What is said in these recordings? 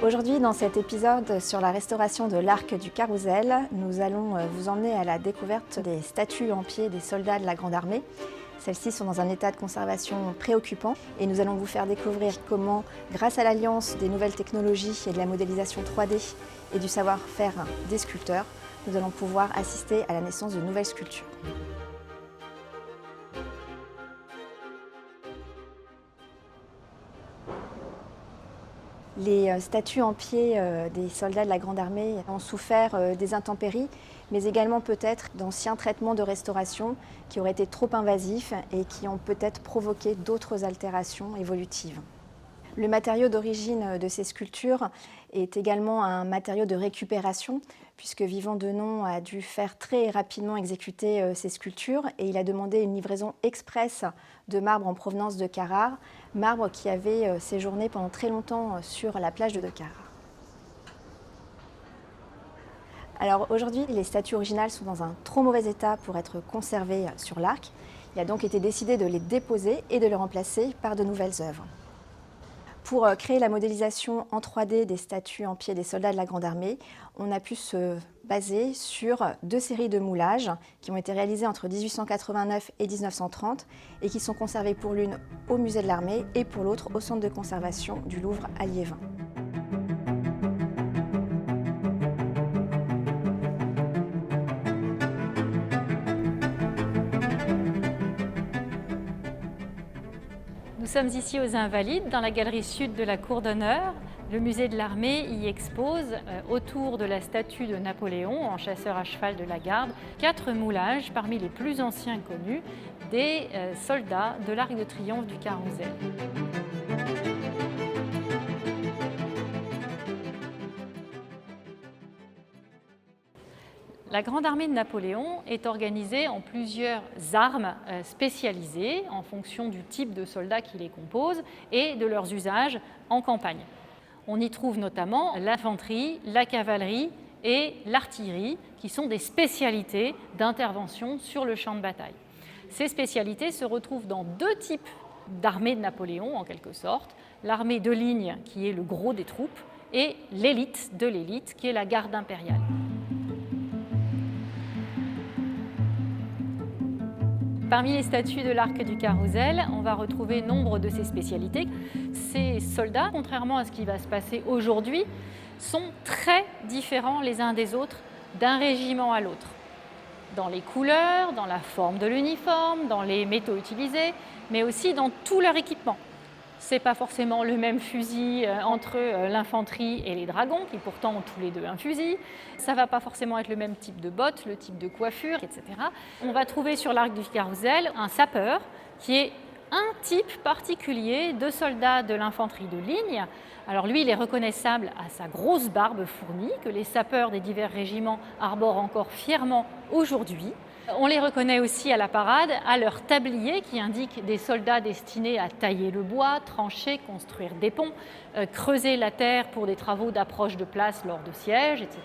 Aujourd'hui, dans cet épisode sur la restauration de l'Arc du Carrousel, nous allons vous emmener à la découverte des statues en pied des soldats de la Grande Armée. Celles-ci sont dans un état de conservation préoccupant et nous allons vous faire découvrir comment, grâce à l'alliance des nouvelles technologies et de la modélisation 3D et du savoir-faire des sculpteurs, nous allons pouvoir assister à la naissance de nouvelles sculptures. Les statues en pied des soldats de la Grande Armée ont souffert des intempéries, mais également peut-être d'anciens traitements de restauration qui auraient été trop invasifs et qui ont peut-être provoqué d'autres altérations évolutives. Le matériau d'origine de ces sculptures est également un matériau de récupération, puisque Vivant Denon a dû faire très rapidement exécuter ces sculptures et il a demandé une livraison express de marbre en provenance de Carrare, marbre qui avait séjourné pendant très longtemps sur la plage de Carrare. Alors aujourd'hui, les statues originales sont dans un trop mauvais état pour être conservées sur l'Arc. Il a donc été décidé de les déposer et de les remplacer par de nouvelles œuvres. Pour créer la modélisation en 3D des statues en pied des soldats de la Grande Armée, on a pu se baser sur deux séries de moulages qui ont été réalisées entre 1889 et 1930 et qui sont conservées pour l'une au musée de l'armée et pour l'autre au centre de conservation du Louvre à Liévin. Nous sommes ici aux Invalides, dans la galerie sud de la Cour d'honneur. Le musée de l'armée y expose, autour de la statue de Napoléon, en chasseur à cheval de la Garde, 4 moulages parmi les plus anciens connus des soldats de l'Arc de Triomphe du Carrousel. La Grande Armée de Napoléon est organisée en plusieurs armes spécialisées en fonction du type de soldats qui les composent et de leurs usages en campagne. On y trouve notamment l'infanterie, la cavalerie et l'artillerie, qui sont des spécialités d'intervention sur le champ de bataille. Ces spécialités se retrouvent dans deux types d'armées de Napoléon, en quelque sorte. L'armée de ligne, qui est le gros des troupes, et l'élite de l'élite, qui est la garde impériale. Parmi les statues de l'Arc du Carrousel, on va retrouver nombre de ces spécialités. Ces soldats, contrairement à ce qui va se passer aujourd'hui, sont très différents les uns des autres d'un régiment à l'autre. Dans les couleurs, dans la forme de l'uniforme, dans les métaux utilisés, mais aussi dans tout leur équipement. Ce n'est pas forcément le même fusil entre l'infanterie et les dragons, qui pourtant ont tous les deux un fusil. Ça ne va pas forcément être le même type de bottes, le type de coiffure, etc. On va trouver sur l'Arc du Carrousel un sapeur, qui est un type particulier de soldat de l'infanterie de ligne. Alors lui, il est reconnaissable à sa grosse barbe fournie, que les sapeurs des divers régiments arborent encore fièrement aujourd'hui. On les reconnaît aussi à la parade, à leur tablier qui indique des soldats destinés à tailler le bois, trancher, construire des ponts, creuser la terre pour des travaux d'approche de place lors de sièges, etc.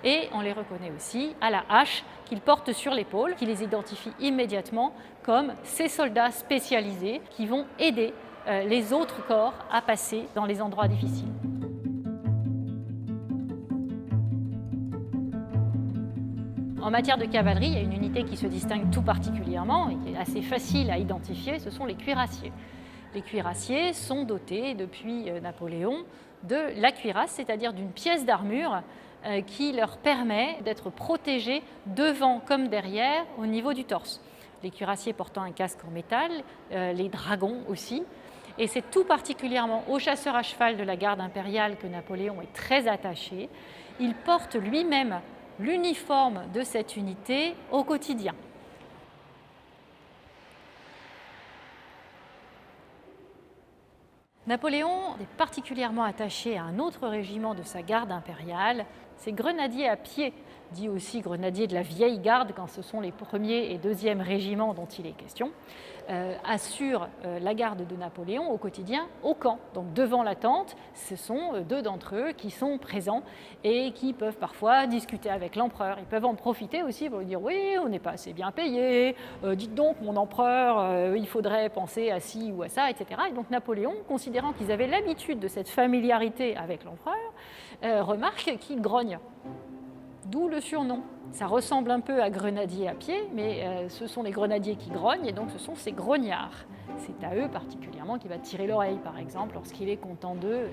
Et on les reconnaît aussi à la hache qu'ils portent sur l'épaule, qui les identifie immédiatement comme ces soldats spécialisés qui vont aider les autres corps à passer dans les endroits difficiles. En matière de cavalerie, il y a une unité qui se distingue tout particulièrement et qui est assez facile à identifier, ce sont les cuirassiers. Les cuirassiers sont dotés, depuis Napoléon, de la cuirasse, c'est-à-dire d'une pièce d'armure qui leur permet d'être protégés devant comme derrière au niveau du torse. Les cuirassiers portant un casque en métal, les dragons aussi. Et c'est tout particulièrement au chasseur à cheval de la garde impériale que Napoléon est très attaché. Il porte lui-même l'uniforme de cette unité au quotidien. Napoléon est particulièrement attaché à un autre régiment de sa garde impériale, Ces grenadiers à pied, dit aussi grenadiers de la vieille garde quand ce sont les 1er et 2e régiments dont il est question, assurent la garde de Napoléon au quotidien au camp. Donc devant la tente, ce sont 2 d'entre eux qui sont présents et qui peuvent parfois discuter avec l'empereur. Ils peuvent en profiter aussi pour lui dire « oui, on n'est pas assez bien payé, dites donc mon empereur, il faudrait penser à ci ou à ça, etc. » Et donc Napoléon, considérant qu'ils avaient l'habitude de cette familiarité avec l'empereur, remarque qu'ils grognent. D'où le surnom. Ça ressemble un peu à grenadier à pied, mais ce sont les grenadiers qui grognent, et donc ce sont ces grognards. C'est à eux particulièrement qu'il va tirer l'oreille, par exemple, lorsqu'il est content d'eux.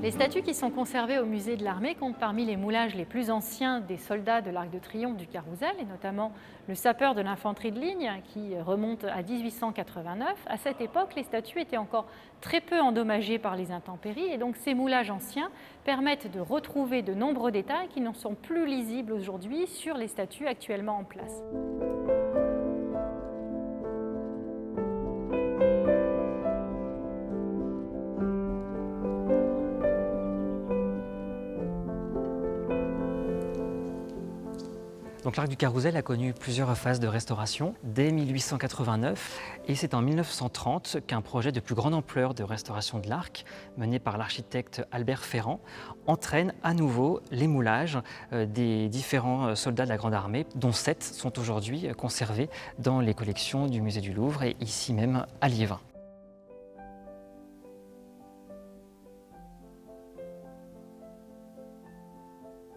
Les statues qui sont conservées au musée de l'armée comptent parmi les moulages les plus anciens des soldats de l'Arc de Triomphe du Carrousel, et notamment le sapeur de l'infanterie de ligne qui remonte à 1889. À cette époque, les statues étaient encore très peu endommagées par les intempéries, et donc ces moulages anciens permettent de retrouver de nombreux détails qui ne sont plus lisibles aujourd'hui sur les statues actuellement en place. Donc l'Arc du Carrousel a connu plusieurs phases de restauration dès 1889 et c'est en 1930 qu'un projet de plus grande ampleur de restauration de l'Arc, mené par l'architecte Albert Ferrand, entraîne à nouveau les moulages des différents soldats de la Grande Armée, dont 7 sont aujourd'hui conservés dans les collections du Musée du Louvre et ici même à Liévin.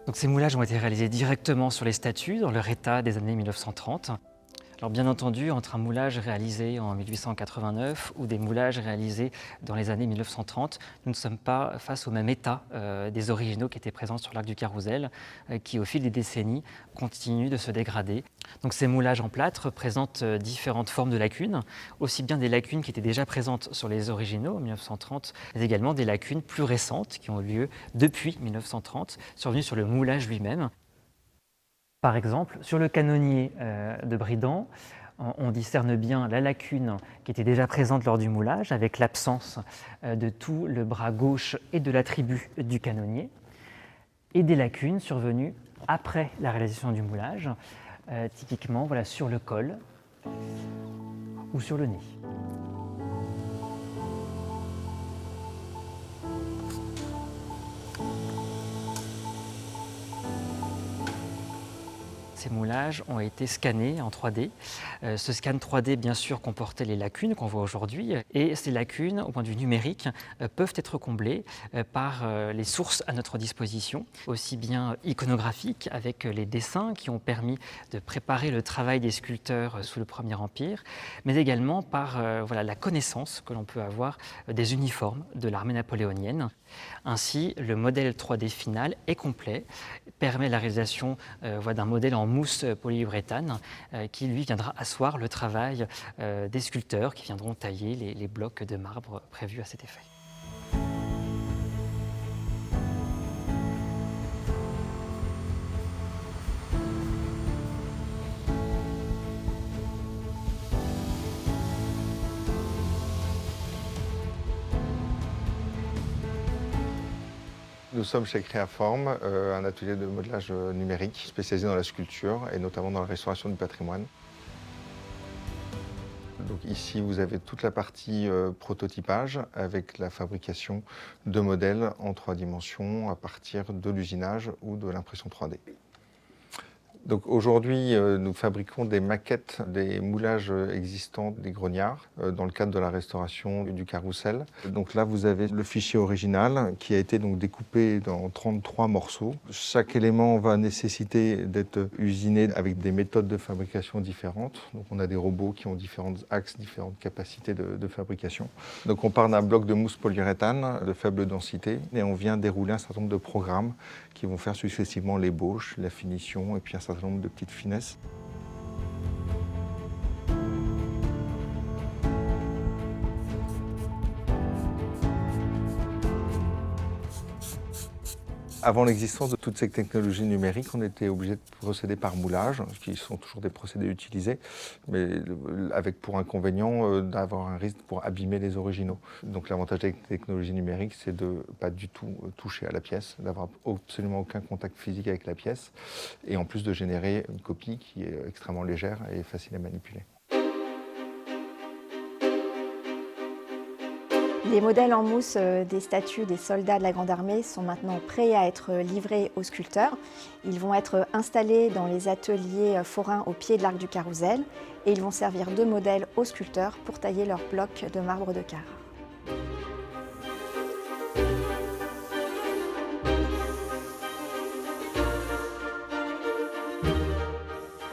Donc ces moulages ont été réalisés directement sur les statues dans leur état des années 1930. Alors bien entendu, entre un moulage réalisé en 1889 ou des moulages réalisés dans les années 1930, nous ne sommes pas face au même état des originaux qui étaient présents sur l'Arc du Carrousel, qui au fil des décennies continuent de se dégrader. Donc ces moulages en plâtre présentent différentes formes de lacunes, aussi bien des lacunes qui étaient déjà présentes sur les originaux en 1930, mais également des lacunes plus récentes qui ont eu lieu depuis 1930, survenues sur le moulage lui-même. Par exemple, sur le canonnier de Bridant, on discerne bien la lacune qui était déjà présente lors du moulage, avec l'absence de tout le bras gauche et de l'attribut du canonnier, et des lacunes survenues après la réalisation du moulage, typiquement voilà, sur le col ou sur le nez. Ces moulages ont été scannés en 3D. Ce scan 3D, bien sûr, comportait les lacunes qu'on voit aujourd'hui. Et ces lacunes, au point de vue numérique, peuvent être comblées par les sources à notre disposition, aussi bien iconographiques, avec les dessins qui ont permis de préparer le travail des sculpteurs sous le Premier Empire, mais également par voilà, la connaissance que l'on peut avoir des uniformes de l'armée napoléonienne. Ainsi, le modèle 3D final est complet, permet la réalisation d'un modèle en mousse polyuréthane qui lui viendra asseoir le travail des sculpteurs qui viendront tailler les blocs de marbre prévus à cet effet. Nous sommes chez Créaform, un atelier de modelage numérique spécialisé dans la sculpture et notamment dans la restauration du patrimoine. Donc ici, vous avez toute la partie prototypage avec la fabrication de modèles en 3 dimensions à partir de l'usinage ou de l'impression 3D. Donc aujourd'hui, nous fabriquons des maquettes des moulages existants des grognards dans le cadre de la restauration du carrousel. Donc là, vous avez le fichier original qui a été donc découpé dans 33 morceaux. Chaque élément va nécessiter d'être usiné avec des méthodes de fabrication différentes. Donc on a des robots qui ont différents axes, différentes capacités de fabrication. Donc on part d'un bloc de mousse polyuréthane de faible densité et on vient dérouler un certain nombre de programmes qui vont faire successivement l'ébauche, la finition et puis un certain nombre de petites finesses. Avant l'existence de toutes ces technologies numériques, on était obligé de procéder par moulage, qui sont toujours des procédés utilisés, mais avec pour inconvénient d'avoir un risque pour abîmer les originaux. Donc l'avantage des technologies numériques, c'est de ne pas du tout toucher à la pièce, d'avoir absolument aucun contact physique avec la pièce, et en plus de générer une copie qui est extrêmement légère et facile à manipuler. Les modèles en mousse des statues des soldats de la Grande Armée sont maintenant prêts à être livrés aux sculpteurs. Ils vont être installés dans les ateliers forains au pied de l'Arc du Carrousel et ils vont servir de modèle aux sculpteurs pour tailler leurs blocs de marbre de Carrare.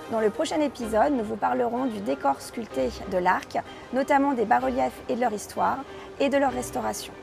Dans le prochain épisode, nous vous parlerons du décor sculpté de l'Arc, notamment des bas-reliefs et de leur histoire, et de leur restauration.